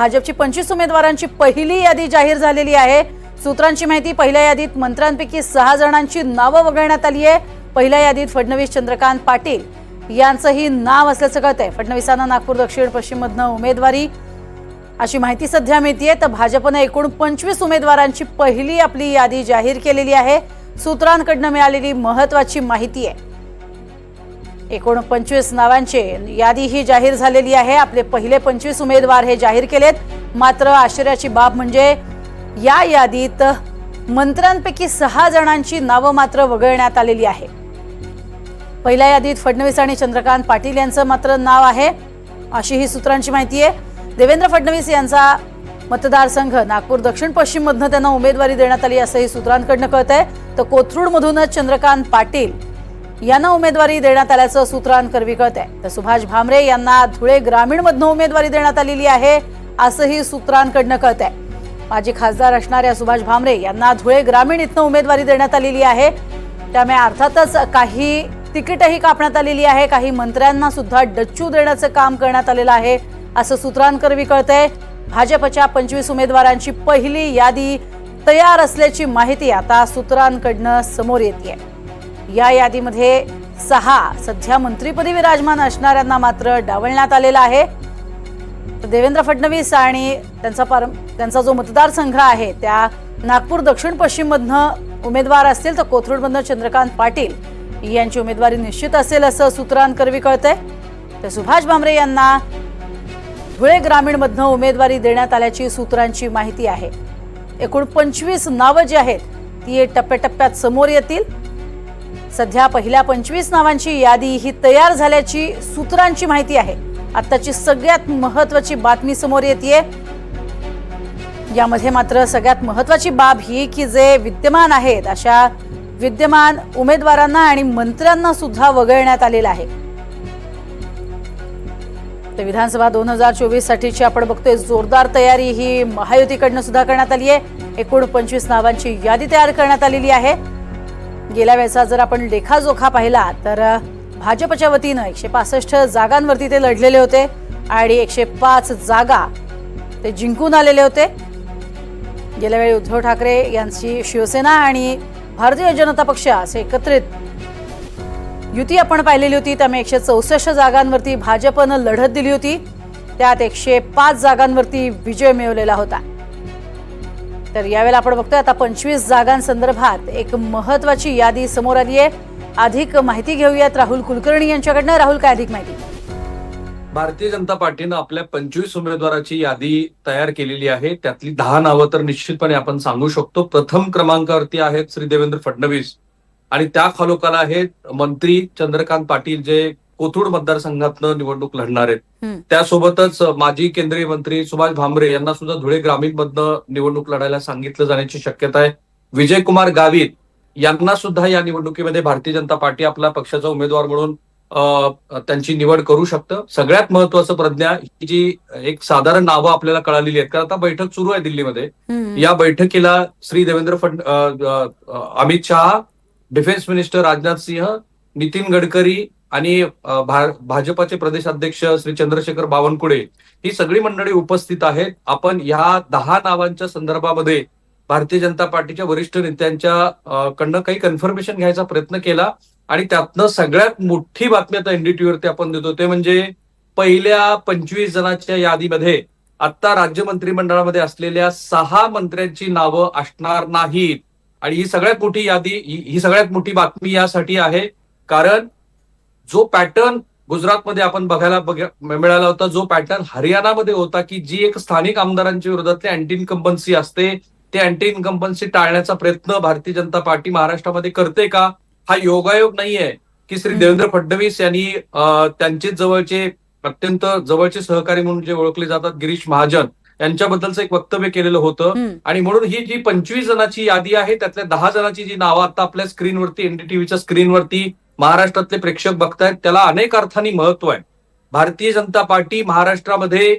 भाजपची 25 उमेदवारांची पहिली यादी जाहीर झालेली आहे। सूत्रांची माहिती, पहिल्या यादीत मंत्र्यांपैकी 6 जणांची नावं वगळण्यात आली आहे। पहिल्या यादीत फडणवीस, चंद्रकांत पाटील यांचंही नाव असल्याचं कळतंय। फडणवीसांना नागपूर दक्षिण पश्चिम मधनं उमेदवारी अशी माहिती सध्या मिळतेय। तर भाजपनं एकूण 25 उमेदवारांची पहिली आपली यादी जाहीर केलेली आहे। सूत्रांकडून मिळालेली महत्त्वाची माहिती आहे। एकूण 25 नावांची यादी ही जाहीर झालेली आहे। आपले पहिले 25 उमेदवार हे जाहीर केलेत। मात्र आश्चर्याची बाब म्हणजे या यादीत मंत्र्यांपैकी 6 जणांची नावं मात्र वगळण्यात आलेली आहे। पहिल्या यादीत फडणवीस आणि चंद्रकांत पाटील यांचं मात्र नाव आहे, अशी ही सूत्रांची माहिती आहे। देवेंद्र फडणवीस यांचा मतदारसंघ नागपूर दक्षिण पश्चिम मधनं त्यांना उमेदवारी देण्यात आली असंही सूत्रांकडून कळतंय। तर कोथरूडमधूनच चंद्रकांत पाटील यांना उमेदवारी देण्यात आल्याचं सूत्रांकरवी कळतंय। तर सुभाष भामरे यांना धुळे ग्रामीण मधनं उमेदवारी देण्यात आलेली आहे, असंही सूत्रांकडून कळतंय। माजी खासदार असणाऱ्या सुभाष भामरे यांना धुळे ग्रामीण इथनं उमेदवारी देण्यात आलेली आहे। त्यामुळे अर्थातच काही तिकीटही कापण्यात आलेली आहे, काही मंत्र्यांना सुद्धा डच्चू देण्याचं काम करण्यात आलेलं आहे, असं सूत्रांकरवी कळतंय। भाजपच्या 25 उमेदवारांची पहिली यादी तयार असल्याची माहिती आता सूत्रांकडून समोर येते। या यादीमध्ये 6 सध्या मंत्रिपदी विराजमान असणाऱ्यांना मात्र डावलण्यात आलेलं आहे। देवेंद्र फडणवीस आणि त्यांचा जो मतदारसंघ आहे त्या नागपूर दक्षिण पश्चिम मधनं उमेदवार असतील, तर कोथरूडमधनं चंद्रकांत पाटील यांची उमेदवारी निश्चित असेल असं सूत्रांकरवी कळतंय। तर सुभाष भामरे यांना धुळे ग्रामीण मधनं उमेदवारी देण्यात आल्याची सूत्रांची माहिती आहे। एकूण 25 नावं जी आहेत ती टप्प्याटप्प्यात समोर येतील। सध्या पहिल्या 25 नावांची यादी ही तयार झाल्याची सूत्रांची माहिती आहे। आताची सगळ्यात महत्त्वाची बातमी समोर येतेय। यामध्ये मात्र सगळ्यात महत्त्वाची बाब ही की जे विद्यमान आहेत अशा विद्यमान उमेदवारांना आणि मंत्र्यांना सुद्धा वगळण्यात आलेलं आहे। तर विधानसभा 2024 साठीची आपण बघतोय जोरदार तयारी ही महायुतीकडनं सुद्धा करण्यात आली आहे। एकूण 25 नावांची यादी तयार करण्यात आलेली आहे। गेल्या वेळेचा जर आपण लेखाजोखा पाहिला तर भाजपच्या वतीनं 165 जागांवरती ते लढलेले होते आणि 105 जागा ते जिंकून आलेले होते। गेल्या वेळी उद्धव ठाकरे यांची शिवसेना आणि भारतीय जनता पक्ष असे एकत्रित युती आपण पाहिलेली होती। त्यामुळे 164 जागांवरती भाजपनं लढत दिली होती, त्यात 105 जागांवरती विजय मिळवलेला होता। तर यावेळेला आपण बघतोय आता 25 जागांसंदर्भात एक महत्त्वाची यादी समोर आली आहे। अधिक माहिती घेऊयात राहुल कुलकर्णी यांच्याकडनं। राहुल, काय अधिक माहिती? भारतीय जनता पार्टीनं आपल्या 25 उमेदवाराची यादी तयार केलेली आहे। त्यातली 10 नावं तर निश्चितपणे आपण सांगू शकतो। प्रथम क्रमांकावरती आहेत श्री देवेंद्र फडणवीस आणि त्या खालोखाल आहेत मंत्री चंद्रकांत पाटील, जे कोथरूड मतदारसंघातनं निवडणूक लढणार आहेत। त्यासोबतच माजी केंद्रीय मंत्री सुभाष भामरे यांना सुद्धा धुळे ग्रामीण मधनं निवडणूक लढायला सांगितलं जाण्याची शक्यता आहे। विजयकुमार गावित यांना सुद्धा या निवडणुकीमध्ये भारतीय जनता पार्टी आपला पक्षाचा उमेदवार म्हणून त्यांची निवड करू शकतं। सगळ्यात महत्वाचं प्रज्ञा ही जी एक साधारण नावं आपल्याला कळालेली आहेत, कारण आता बैठक सुरू आहे दिल्लीमध्ये। या बैठकीला श्री देवेंद्र अमित शहा, डिफेन्स मिनिस्टर राजनाथ सिंह, नितीन गडकरी आणि भाजपाचे प्रदेशाध्यक्ष श्री चंद्रशेखर बावनकुळे ही सगळी मंडळी उपस्थित आहेत। आपण या 10 नावांच्या संदर्भामध्ये भारतीय जनता पार्टीच्या वरिष्ठ नेत्यांच्या कडनं काही कन्फर्मेशन घ्यायचा प्रयत्न केला आणि त्यातनं सगळ्यात मोठी बातमी आता एनडीटीव्हीवरती आपण देतो ते म्हणजे पहिल्या 25 जणांच्या यादीमध्ये आता राज्य मंत्रिमंडळामध्ये असलेल्या 6 मंत्र्यांची नावं असणार नाहीत। आणि ही सगळ्यात मोठी यादी, ही सगळ्यात मोठी बातमी यासाठी आहे कारण जो पॅटर्न गुजरातमध्ये आपण बघायला मिळाला होता, जो पॅटर्न हरियाणामध्ये होता की जी एक स्थानिक आमदारांच्या विरोधातली अँटी इन्कम्बन्सी असते, ते अँटी इन्कम्बन्सी टाळण्याचा प्रयत्न भारतीय जनता पार्टी महाराष्ट्रामध्ये करते का? हा योगायोग नाहीये की श्री देवेंद्र फडणवीस यांनी त्यांचे जवळचे अत्यंत जवळचे सहकारी म्हणून जे ओळखले जातात गिरीश महाजन यांच्याबद्दलचं एक वक्तव्य केलेलं होतं। आणि म्हणून ही जी 25 जणांची यादी आहे त्यातल्या 10 जणांची जी नावं आता आपल्या स्क्रीनवरती, एनडीटीव्हीच्या स्क्रीनवरती महाराष्ट्रातले प्रेक्षक बघतायत, त्याला अनेक अर्थांनी महत्व आहे। भारतीय जनता पार्टी महाराष्ट्रामध्ये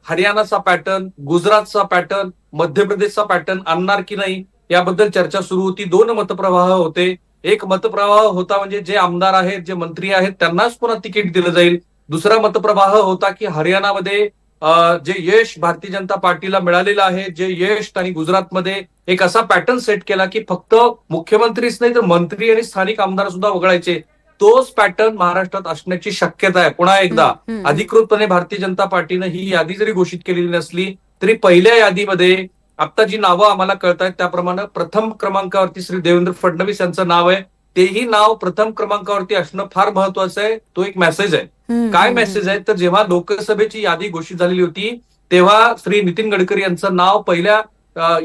हरियाणाचा पॅटर्न, गुजरातचा पॅटर्न, मध्य प्रदेशचा पॅटर्न आणणार की नाही याबद्दल चर्चा सुरू होती। 2 मतप्रवाह होते। एक मतप्रवाह होता म्हणजे जे आमदार आहेत, जे मंत्री आहेत त्यांनाच पुन्हा तिकीट दिलं जाईल। दुसरा मतप्रवाह होता की हरियाणामध्ये जे यश भारतीय जनता पार्टीला मिळालेलं आहे, जे यश त्यांनी गुजरातमध्ये एक असा पॅटर्न सेट केला की फक्त मुख्यमंत्रीच नाही तर मंत्री आणि स्थानिक आमदार सुद्धा वगळायचे. तोच पॅटर्न महाराष्ट्रात असण्याची शक्यता आहे. पुन्हा एकदा अधिकृतपणे भारतीय जनता पार्टीनं ही यादी जरी घोषित केलेली नसली तरी पहिल्या यादीमध्ये आता जी नावं आम्हाला कळत आहेत त्याप्रमाणे प्रथम क्रमांकावरती श्री देवेंद्र फडणवीस यांचं नाव आहे. तेही नाव प्रथम क्रमांकावरती असणं फार महत्वाचं आहे. तो एक मेसेज आहे. काय मेसेज आहे तर जेव्हा लोकसभेची यादी घोषित झालेली होती तेव्हा श्री नितीन गडकरी यांचं नाव पहिल्या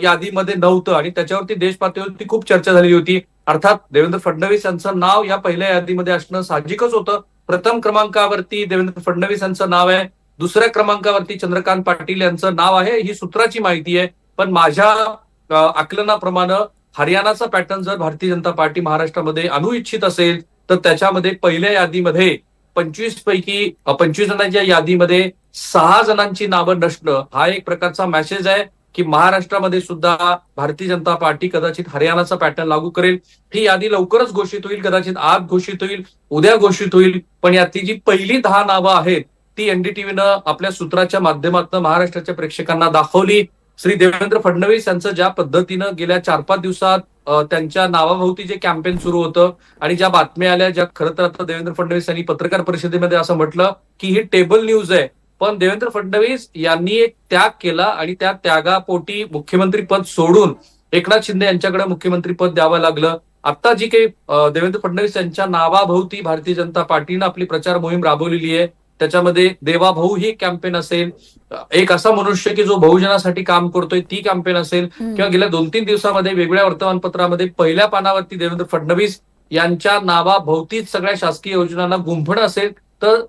यादीमध्ये नव्हतं आणि त्याच्यावरती देश पातळीवरती खूप चर्चा झालेली होती. अर्थात देवेंद्र फडणवीस यांचं नाव या पहिल्या यादीमध्ये असणं साहजिकच होतं. प्रथम क्रमांकावरती देवेंद्र फडणवीस यांचं नाव आहे, दुसऱ्या क्रमांकावरती चंद्रकांत पाटील यांचं नाव आहे. ही सूत्राची माहिती आहे. पण माझ्या आकलनाप्रमाणे हरियाणाचा पॅटर्न जर भारतीय जनता पार्टी महाराष्ट्रामध्ये आणू इच्छित असेल तर त्याच्यामध्ये पहिल्या यादीमध्ये 25 पैकी 25 जणांच्या यादीमध्ये 6 जणांची नावं नसणं हा एक प्रकारचा मेसेज आहे की महाराष्ट्रामध्ये सुद्धा भारतीय जनता पार्टी कदाचित हरियाणाचा पॅटर्न लागू करेल. ही यादी लवकरच घोषित होईल, कदाचित आज घोषित होईल, उद्या घोषित होईल. पण यातली जी पहिली 10 नावं आहेत ती एनडीटीव्हीनं आपल्या सूत्राच्या माध्यमातून महाराष्ट्राच्या प्रेक्षकांना दाखवली. श्री देवेंद्र फडणवीस यांचं ज्या पद्धतीनं गेल्या 4-5 दिवसात त्यांच्या नावाभोवती जे कॅम्पेन सुरू होतं आणि ज्या बातम्या आल्या, ज्या खरं तर आता देवेंद्र फडणवीस यांनी पत्रकार परिषदेमध्ये असं म्हटलं की ही टेबल न्यूज आहे. पण देवेंद्र फडणवीस यांनी एक त्याग केला आणि त्या त्यागापोटी मुख्यमंत्री पद सोडून एकनाथ शिंदे यांच्याकडे मुख्यमंत्री पद द्यावं लागलं. आता जी काही देवेंद्र फडणवीस यांच्या नावाभोवती भारतीय जनता पार्टीनं आपली प्रचार मोहीम राबवलेली आहे त्याच्यामध्ये देवा भाऊ ही कॅम्पेन असेल, एक असा मनुष्य की जो बहुजनासाठी काम करतोय ती कॅम्पेन असेल, किंवा गेल्या 2-3 दिवसामध्ये वेगवेगळ्या वर्तमानपत्रामध्ये पहिल्या पानावरती देवेंद्र फडणवीस यांच्या नावाभोवतीच सगळ्या शासकीय योजनांना गुंफणं असेल तर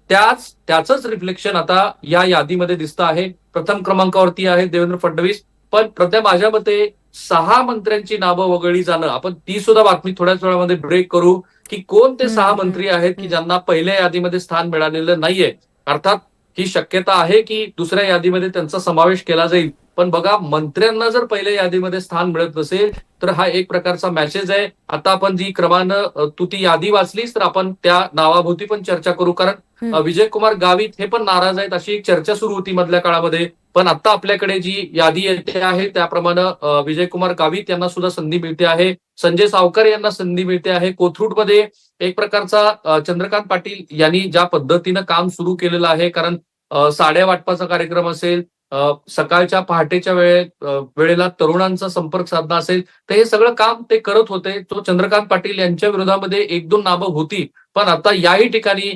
त्याच रिफ्लेक्शन आता या यादीमध्ये दिसतं आहे. प्रथम क्रमांकावरती आहे देवेंद्र फडणवीस. पण सध्या माझ्या मते 6 मंत्र्यांची नावं वगळली जाणं, आपण ती सुद्धा बातमी थोड्याच वेळामध्ये ब्रेक करू की कोण ते 6 मंत्री आहेत की ज्यांना पहिल्या यादीमध्ये स्थान मिळालेलं नाहीये. अर्थात ही शक्यता आहे की दुसऱ्या यादीमध्ये त्यांचा समावेश केला जाईल. पण बघा, मंत्र्यांना जर पहिल्या यादीमध्ये स्थान मिळत नसेल तर हा एक प्रकारचा मेसेज आहे. आता आपण जी क्रमानं तू ती यादी वाचलीस तर आपण त्या नावाभोवती पण चर्चा करू, कारण विजय कुमार गावित हे पण नाराज आहेत अशी एक चर्चा सुरू होती मधल्या काळामध्ये. पण आता आपल्याकडे जी यादी येते आहे त्याप्रमाणे विजय कुमार गावित यांना सुद्धा संधी मिळते आहे, संजय सावकर यांना संधी मिळते आहे. कोथरूडमध्ये एक प्रकारचा चंद्रकांत पाटील यांनी ज्या पद्धतीनं काम सुरू केलेलं आहे, कारण साड्या वाटपाचा कार्यक्रम असेल, सकाळच्या पहाटेच्या वेळेला तरुणांचा संपर्क साधणं असेल, तर हे सगळं काम ते करत होते. तो चंद्रकांत पाटील यांच्या विरोधामध्ये 1-2 नावं होती. पण आता याही ठिकाणी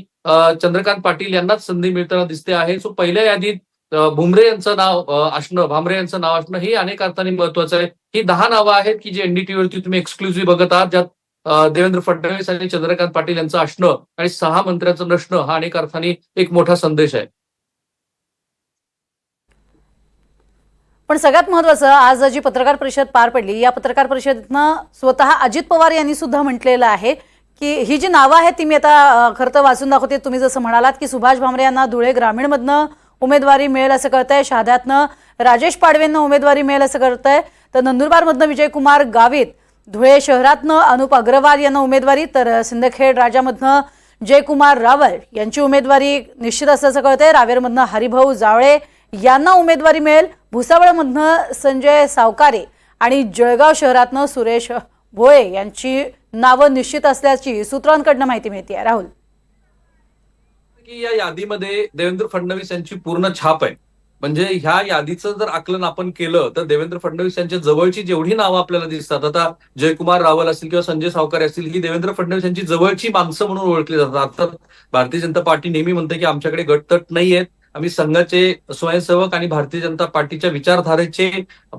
चंद्रकांत पाटील यांनाच संधी मिळताना दिसते आहे. सो पहिल्या यादीत भामरे यांचं नाव असणं हे अनेक अर्थाने महत्वाचं आहे. ही 10 नावं आहेत की जी एनडीटीव्हीवरती तुम्ही एक्सक्लुझिव्ह बघत आहात, ज्यात देवेंद्र फडणवीस आणि चंद्रकांत पाटील यांचं असणं आणि 6 मंत्र्यांचं नसणं हा अनेक अर्थाने एक मोठा संदेश आहे. पण सगळ्यात महत्वाचं, आज जी पत्रकार परिषद पार पडली या पत्रकार परिषदेतनं स्वतः अजित पवार यांनी सुद्धा म्हटलेलं आहे की ही जी नावं आहेत ती मी आता खरं तर वाचून दाखवते. तुम्ही जसं म्हणालात की सुभाष भामरे यांना धुळे ग्रामीणमधनं उमेदवारी मिळेल असं कळतंय, शहाद्यातनं राजेश पाडवेंना उमेदवारी मिळेल असं कळतंय, तर नंदुरबारमधनं विजयकुमार गावित, धुळे शहरातनं अनुप अग्रवाल यांना उमेदवारी, तर सिंदखेड राजामधनं जयकुमार रावल यांची उमेदवारी निश्चित असल्याचं कळतंय. रावेरमधनं हरिभाऊ जावळे यांना उमेदवारी मिळेल, भुसावळमधनं संजय सावकारे आणि जळगाव शहरातनं सुरेश भोळे यांची नावं निश्चित असल्याची सूत्रांकडनं माहिती मिळते. राहुल, की या यादीमध्ये देवेंद्र फडणवीस यांची पूर्ण छाप आहे. म्हणजे ह्या यादीचं जर आकलन आपण केलं तर देवेंद्र फडणवीस यांच्या जवळची जेवढी नावं आपल्याला दिसतात, आता जयकुमार रावल असतील किंवा संजय सावकारे असतील, ही देवेंद्र फडणवीस यांची जवळची माणसं म्हणून ओळखली जातात. अर्थात भारतीय जनता पार्टी नेहमी म्हणते की आमच्याकडे गटतट नाहीयेत, आम्ही संघाचे स्वयंसेवक आणि भारतीय जनता पार्टीच्या विचारधारेचे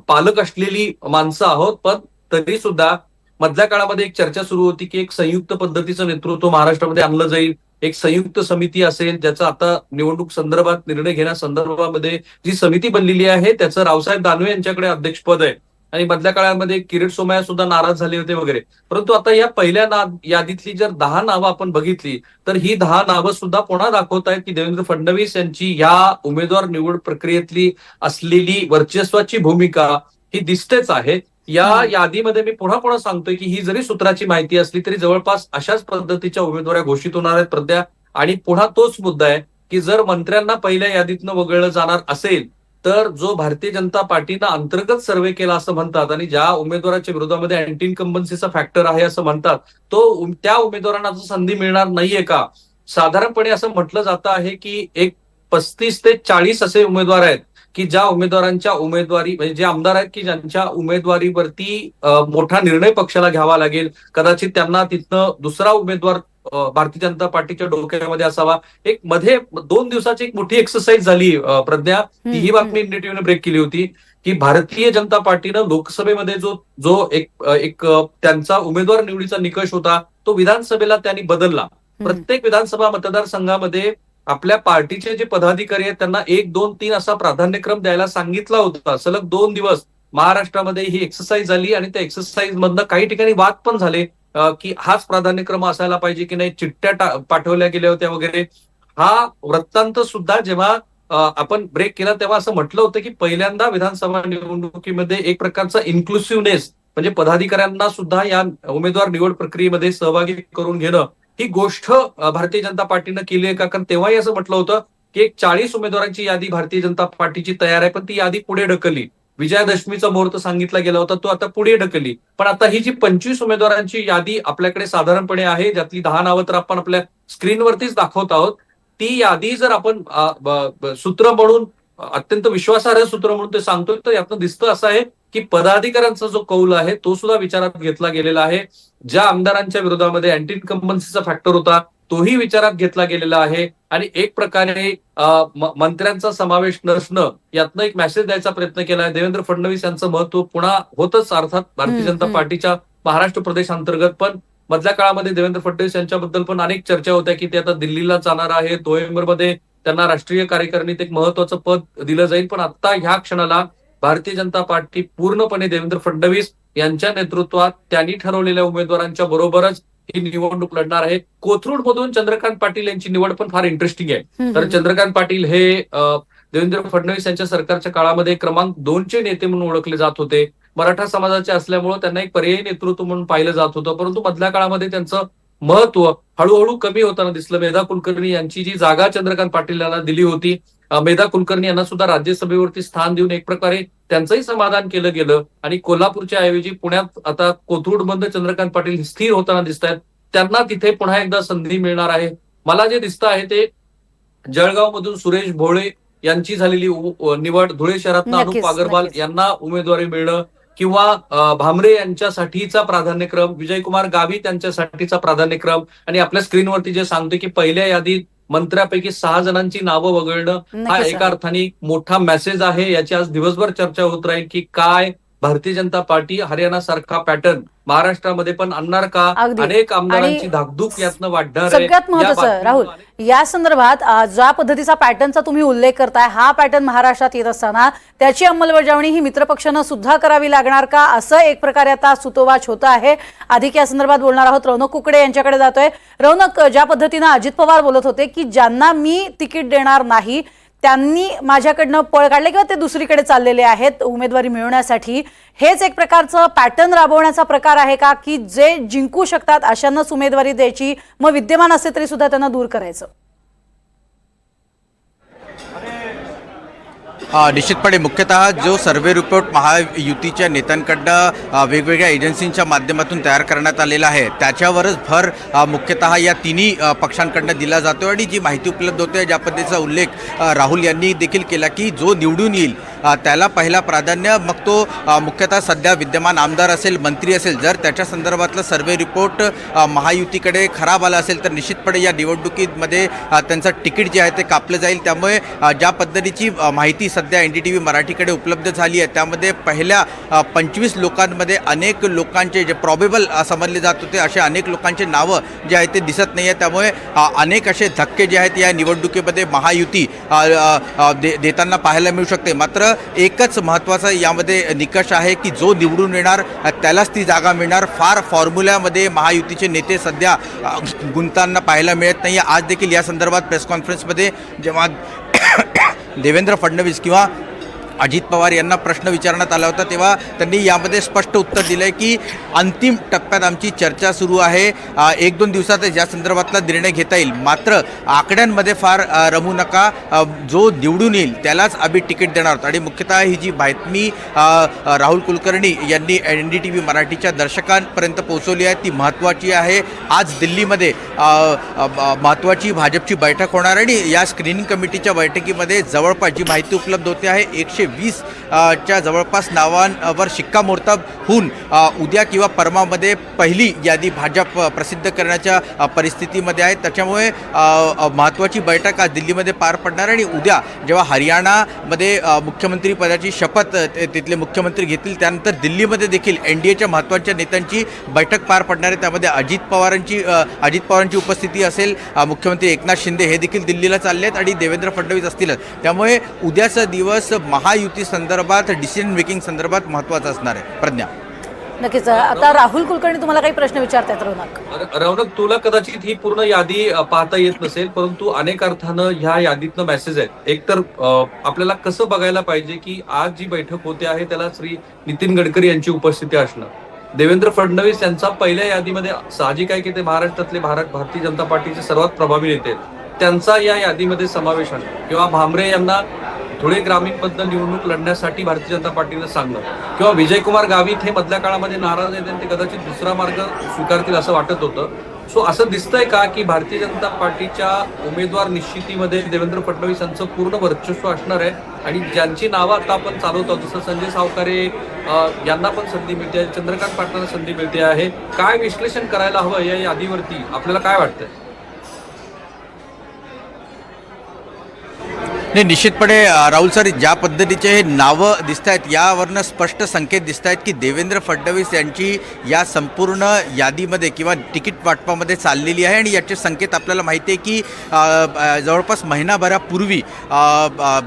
पालक असलेली माणसं आहोत. पण तरी सुद्धा मधल्या काळामध्ये एक चर्चा सुरू होती की एक संयुक्त पद्धतीचं नेतृत्व महाराष्ट्रामध्ये आणलं जाईल, एक संयुक्त समिती असेल, ज्याचा आता निवडणूक संदर्भात निर्णय घेण्यासंदर्भामध्ये जी समिती बनलेली आहे त्याचं रावसाहेब दानवे यांच्याकडे अध्यक्षपद आहे. आणि मधल्या काळामध्ये किरीट सोमय्या सुद्धा नाराज झाले होते वगैरे. परंतु आता या पहिल्या यादीतली जर 10 नावं आपण बघितली तर ही 10 नावं सुद्धा पुन्हा दाखवत आहेत की देवेंद्र फडणवीस यांची या उमेदवार निवड प्रक्रियेतली असलेली वर्चस्वाची भूमिका ही दिसतेच आहे. या यादीमध्ये मी पुन्हा सांगतोय की ही जरी सूत्राची माहिती असली तरी जवळपास अशाच पद्धतीच्या उमेदवाऱ्या घोषित होणार आहेत प्रद्या. आणि पुन्हा तोच मुद्दा आहे की जर मंत्र्यांना पहिल्या यादीतनं वगळलं जाणार असेल तर जो भारतीय जनता पार्टीनं अंतर्गत सर्व्हे केला असं म्हणतात आणि ज्या उमेदवाराच्या विरोधामध्ये अँटी इन्कम्बन्सीचा फॅक्टर आहे असं म्हणतात त्या उमेदवारांना संधी मिळणार नाहीये का? साधारणपणे असं म्हटलं जातं आहे की एक 35 ते 40 असे उमेदवार आहेत की ज्या उमेदवारांच्या उमेदवारी म्हणजे जे आमदार आहेत की ज्यांच्या उमेदवारीवरती मोठा निर्णय पक्षाला घ्यावा लागेल, कदाचित त्यांना तिथनं दुसरा उमेदवार भारतीय जनता पार्टीच्या डोक्यामध्ये असावा. एक मध्ये 2 दिवसाची एक मोठी एक्सरसाइज झाली प्रज्ञा, ही बातमी इंडिया टीव्हीने ब्रेक केली होती की भारतीय जनता पार्टीनं लोकसभेमध्ये जो जो एक त्यांचा उमेदवार निवडीचा निकष होता तो विधानसभेला त्यांनी बदलला. प्रत्येक विधानसभा मतदारसंघामध्ये आपल्या पार्टीचे जे पदाधिकारी आहेत त्यांना 1, 2, 3 असा प्राधान्यक्रम द्यायला सांगितला होता. सलग 2 दिवस महाराष्ट्रामध्ये ही एक्सरसाइज झाली आणि त्या एक्सरसाइज मधनं काही ठिकाणी वाद पण झाले की हाच प्राधान्यक्रम असायला पाहिजे की नाही, चिठ्ठ्या पाठवल्या गेल्या होत्या वगैरे. हा वृत्तांत सुद्धा जेव्हा आपण ब्रेक केला तेव्हा असं म्हटलं होतं की पहिल्यांदा विधानसभा निवडणुकीमध्ये एक प्रकारचा इन्क्लुसिव्हनेस म्हणजे पदाधिकाऱ्यांना सुद्धा या उमेदवार निवड प्रक्रियेमध्ये सहभागी करून घेणं ही गोष्ट भारतीय जनता पार्टीनं केली आहे का? कारण तेव्हाही असं म्हटलं होतं की एक 40 उमेदवारांची यादी भारतीय जनता पार्टीची तयार आहे, पण ती यादी पुढे ढकलली. विजयादशमीचा मुहूर्त सांगितला गेला होता तो आता पुढे ढकलली. पण आता ही जी 25 उमेदवारांची यादी आपल्याकडे साधारणपणे आहे, ज्यातली 10 नावं तर आपण आपल्या स्क्रीनवरतीच दाखवत आहोत. ती यादी जर आपण सूत्र म्हणून अत्यंत विश्वासार्ह सूत्र म्हणून ते सांगतोय तर यातनं दिसतं असं आहे की पदाधिकाऱ्यांचा जो कौल आहे तो सुद्धा विचारात घेतला गेलेला आहे. ज्या आमदारांच्या विरोधामध्ये अँटी इन्कम्बन्सीचा फॅक्टर होता तोही विचारात घेतला गेलेला आहे आणि एक प्रकारे मंत्र्यांचा समावेश नसणं यातनं एक मेसेज द्यायचा प्रयत्न केला आहे. देवेंद्र फडणवीस यांचं महत्व पुन्हा होतच अर्थात भारतीय जनता पार्टीच्या महाराष्ट्र प्रदेश अंतर्गत, पण मधल्या काळामध्ये देवेंद्र फडणवीस यांच्याबद्दल पण अनेक चर्चा होत्या की ते आता दिल्लीला जाणार आहे, नोव्हेंबरमध्ये त्यांना राष्ट्रीय कार्यकारिणीत एक महत्वाचं पद दिलं जाईल. पण आता ह्या क्षणाला भारतीय जनता पार्टी पूर्णपणे देवेंद्र फडणवीस यांच्या नेतृत्वात त्यांनी ठरवलेल्या उमेदवारांच्या बरोबरच ही निवडणूक लढणार आहे. कोथरूड मधून चंद्रकांत पाटील यांची निवड पण फार इंटरेस्टिंग आहे. तर चंद्रकांत पाटील हे देवेंद्र फडणवीस यांच्या सरकारच्या काळामध्ये क्रमांक 2चे नेते म्हणून ओळखले जात होते. मराठा समाजाचे असल्यामुळे त्यांना एक पर्यायी नेतृत्व म्हणून पाहिलं जात होतं, परंतु मधल्या काळामध्ये त्यांचं महत्व हळूहळू कमी होताना दिसलं. मेधा कुलकर्णी यांची जी जागा चंद्रकांत पाटील यांना दिली होती, मेधा कुलकर्णी यांना सुद्धा राज्यसभेवरती स्थान देऊन एक प्रकारे त्यांचंही समाधान केलं गेलं आणि कोल्हापूरच्या ऐवजी पुण्यात आता कोथरूडमध्ये चंद्रकांत पाटील स्थिर होताना दिसत आहेत. त्यांना तिथे पुन्हा एकदा संधी मिळणार आहे. मला जे दिसतं आहे ते जळगाव मधून सुरेश भोळे यांची झालेली निवड, धुळे शहरातनं अनुप अग्रवाल यांना उमेदवारी मिळणं किंवा भामरे यांच्यासाठीचा प्राधान्यक्रम, विजयकुमार गावित यांच्यासाठीचा प्राधान्यक्रम आणि आपल्या स्क्रीनवरती जे सांगतोय की पहिल्या यादीत मंत्र्यापैकी 6 जणांची नावं वगळणं हा एका अर्थाने मोठा मेसेज आहे. याची आज दिवसभर चर्चा होत राहील की काय भारतीय जनता पार्टी हरियाणा सारखा पॅटर्न महाराष्ट्रामध्ये पण आणणार का? अनेक आमदारांची धाकधूक यातनं वाढणार. सगळ्यात महत्वाचं राहुल, या संदर्भात ज्या पद्धतीचा पॅटर्नचा तुम्ही उल्लेख करताय, हा पॅटर्न महाराष्ट्रात येत असताना त्याची अंमलबजावणी ही मित्रपक्षांना सुद्धा करावी लागणार का, असं एक प्रकारे आता सुतोवाच होत आहे. अधिक या संदर्भात बोलणार आहोत. रौनक कुकडे यांच्याकडे जातोय. रौनक, ज्या पद्धतीनं अजित पवार बोलत होते की ज्यांना मी तिकीट देणार नाही त्यांनी माझ्याकडनं पळ काढले किंवा ते दुसरीकडे चाललेले आहेत उमेदवारी मिळवण्यासाठी, हेच एक प्रकारचं पॅटर्न राबवण्याचा प्रकार आहे का की जे जिंकू शकतात अशांनाच उमेदवारी द्यायची, मग विद्यमान असले तरी सुद्धा त्यांना दूर करायचं? निश्चितपणे मुख्यतः जो सर्व्हे रिपोर्ट महायुतीच्या नेत्यांकडनं वेगवेगळ्या एजन्सींच्या माध्यमातून तयार करण्यात आलेला आहे त्याच्यावरच भर मुख्यतः या तिन्ही पक्षांकडनं दिला जातो आणि जी माहिती उपलब्ध होते ज्या पद्धतीचा उल्लेख राहुल यांनी देखील केला की जो निवडून येईल त्याला पहिला प्राधान्य, मग तो मुख्यतः सध्या विद्यमान आमदार असेल, मंत्री असेल, जर त्याच्या संदर्भातलं सर्व्हे रिपोर्ट महायुतीकडे खराब आला असेल तर निश्चितपणे या निवडणुकीमध्ये त्यांचं तिकीट जे आहे ते कापलं जाईल. त्यामुळे ज्या पद्धतीची माहिती सध्या NDTV मराठीकडे उपलब्ध झाली आहे त्यामध्ये पहिल्या 25 लोकांमध्ये अनेक लोकांचे जे प्रॉबेबल समजले जात होते असे अनेक लोकांचे नावं जे आहेत ते दिसत नाही आहे. त्यामुळे अनेक असे धक्के जे आहेत या निवडणुकीमध्ये महायुती देताना पाहायला मिळू शकते. मात्र एकच महत्त्वाचा यामध्ये निकष आहे की जो निवडून येणार त्यालाच ती जागा मिळणार. फार फॉर्म्युल्यामध्ये महायुतीचे नेते सध्या गुंतांना पाहायला मिळत नाही. आज देखील या संदर्भात प्रेस कॉन्फरन्समध्ये जेव्हा देवेंद्र फडणवीस किंवा अजित पवार यांना प्रश्न विचारण्यात आला होता तेव्हा त्यांनी यामध्ये स्पष्ट उत्तर दिलं आहे की अंतिम टप्प्यात आमची चर्चा सुरू आहे, 1-2 दिवसातच या संदर्भातला निर्णय घेता येईल, मात्र आकड्यांमध्ये फार रमू नका, जो निवडून येईल त्यालाच आम्ही तिकीट देणार आहोत. आणि मुख्यतः ही जी बातमी राहुल कुलकर्णी यांनी NDTV मराठीच्या दर्शकांपर्यंत पोहोचवली आहे ती महत्त्वाची आहे. आज दिल्लीमध्ये महत्त्वाची भाजपची बैठक होणार आणि या स्क्रीनिंग कमिटीच्या बैठकीमध्ये जवळपास जी माहिती उपलब्ध होते आहे 120 च्या जवळपास नावांवर शिक्कामोर्तब होऊन उद्या किंवा परवामध्ये पहिली यादी भाजप प्रसिद्ध करण्याच्या परिस्थितीमध्ये आहे. त्याच्यामुळे महत्त्वाची बैठक आज दिल्लीमध्ये पार पडणार आणि उद्या जेव्हा हरियाणामध्ये मुख्यमंत्री पदाची शपथ तिथले मुख्यमंत्री घेतील त्यानंतर दिल्लीमध्ये देखील NDAच्या महत्त्वाच्या नेत्यांची बैठक पार पडणार आहे. त्यामध्ये अजित पवारांची उपस्थिती असेल, मुख्यमंत्री एकनाथ शिंदे हे देखील दिल्लीला चालले आहेत आणि देवेंद्र फडणवीस असतीलच. त्यामुळे उद्याचा दिवस महायुती संदर्भात डिसिजन मेकिंग संदर्भात महत्त्वाचा असणार आहे. प्रज्ञा. नक्कीच. आता राहुल कुलकर्णी तुम्हाला काही प्रश्न विचारतायत रौनक, तुला कदाचित ही पूर्ण यादी पाहता येत नसेल, परंतु अनेक अर्थानं ह्या यादीतनं मेसेज आहेत. एक तर आपल्याला कसं बघायला पाहिजे की आज जी बैठक होते आहे त्याला श्री नितीन गडकरी यांची उपस्थिती असणं, देवेंद्र फडणवीस यांचा पहिल्या यादीमध्ये साहजिक आहे की ते महाराष्ट्रातले भारतीय जनता पार्टीचे सर्वात प्रभावी नेते आहेत, त्यांचा या यादीमध्ये समावेश आहे. किंवा भामरे यांना धुळे ग्रामीणमधनं निवडणूक लढण्यासाठी भारतीय जनता पार्टीनं सांगणं, किंवा विजयकुमार गावित हे मधल्या काळामध्ये नाराज आहेत आणि ते कदाचित दुसरा मार्ग स्वीकारतील असं वाटत होतं. सो असं दिसतंय का की भारतीय जनता पार्टीच्या उमेदवार निश्चितीमध्ये देवेंद्र फडणवीस यांचं पूर्ण वर्चस्व असणार आहे आणि ज्यांची नावं आता आपण चालवतो जसं संजय सावकारे यांना पण संधी मिळते, चंद्रकांत पाटलांना संधी मिळते आहे, काय विश्लेषण करायला हवं या यादीवरती, आपल्याला काय वाटतंय? नाही, निश्चितपणे राहुल सर, ज्या पद्धतीचे हे नावं दिसत आहेत यावरनं स्पष्ट संकेत दिसत आहेत की देवेंद्र फडणवीस यांची या संपूर्ण यादीमध्ये किंवा तिकीट वाटपामध्ये चाललेली आहे. आणि याचे संकेत आपल्याला माहिती आहे की जवळपास महिनाभरापूर्वी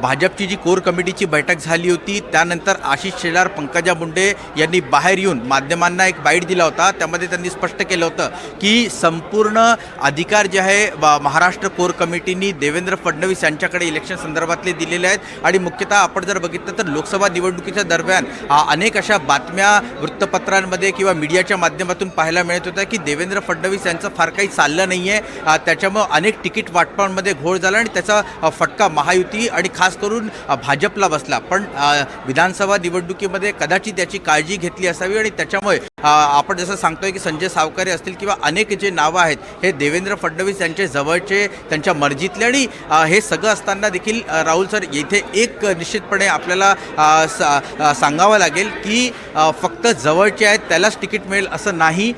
भाजपची जी कोर कमिटीची बैठक झाली होती त्यानंतर आशिष शेलार, पंकजा मुंडे यांनी बाहेर येऊन माध्यमांना एक बाईट दिला होता. त्यामध्ये त्यांनी स्पष्ट केलं होतं की संपूर्ण अधिकार जे आहे महाराष्ट्र कोर कमिटीनी देवेंद्र फडणवीस यांच्याकडे इलेक्शन संदर्भातले दिलेले आहेत. आणि मुख्यतः आपण जर बघितलं तर लोकसभा निवडणुकीच्या दरम्यान अनेक अशा बातम्या वृत्तपत्रांमध्ये किंवा मीडियाच्या माध्यमातून पाहायला मिळत होत्या की देवेंद्र फडणवीस यांचं फार काही चाललं नाही आहे, त्याच्यामुळे अनेक तिकीट वाटपांमध्ये घोळ झाला आणि त्याचा फटका महायुती आणि खास करून भाजपला बसला. पण विधानसभा निवडणुकीमध्ये कदाचित याची काळजी घेतली असावी आणि त्याच्यामुळे आपण जसं सांगतोय की संजय सावकारे असतील किंवा अनेक जे नावं आहेत हे देवेंद्र फडणवीस यांचे जवळचे, त्यांच्या मर्जीतले. आणि हे सगळं असताना देखील राहुल सर इथे एक निश्चितपणे आपल्याला सांगावं लागेल की फक्त जवळचे आहेत त्यालाच तिकीट मिळेल असं नाही.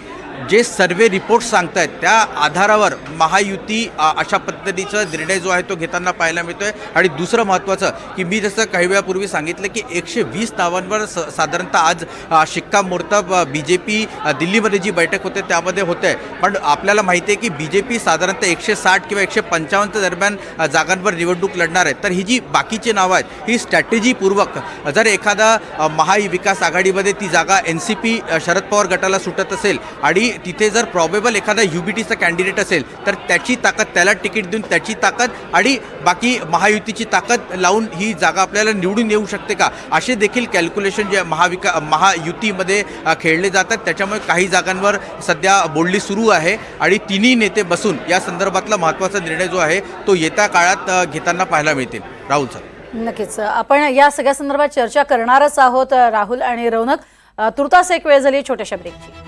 जे सर्वे रिपोर्ट सांगतायत त्या आधारावर महायुती अशा पद्धतीचा निर्णय जो आहे तो घेताना पाहायला मिळतोय. आणि दुसरं महत्त्वाचं की मी जसं काही वेळापूर्वी सांगितलं की 120 नावांवर साधारणतः आज शिक्कामोर्तब BJP दिल्लीमध्ये जी बैठक होते त्यामध्ये होते आहे. पण आपल्याला माहिती आहे की BJP साधारणतः 160 किंवा 155 दरम्यान जागांवर निवडणूक लढणार आहे. तर ही जी बाकीची नावं आहेत ही स्ट्रॅटेजीपूर्वक जर एखादा महाविकास आघाडीमध्ये ती जागा NCP शरद पवार गटाला सुटत असेल आणि तिथे जर प्रॉबेबल एखादा UBTचा कॅन्डिडेट असेल तर त्याची ताकद, त्याला तिकीट देऊन त्याची ताकद आणि बाकी महायुतीची ताकद लावून ही जागा आपल्याला निवडून येऊ शकते का, असे देखील कॅल्क्युलेशन जे महायुतीमध्ये खेळले जातात. त्याच्यामुळे काही जागांवर सध्या बोलणी सुरू आहे आणि तिन्ही नेते बसून या संदर्भातला महत्त्वाचा निर्णय जो आहे तो येत्या काळात घेताना पाहायला मिळतील. राहुल सर. नक्कीच आपण या सगळ्या संदर्भात चर्चा करणारच आहोत राहुल आणि रौनक. तुर्तास एक वेळ झाली छोट्याशा ब्रेकची.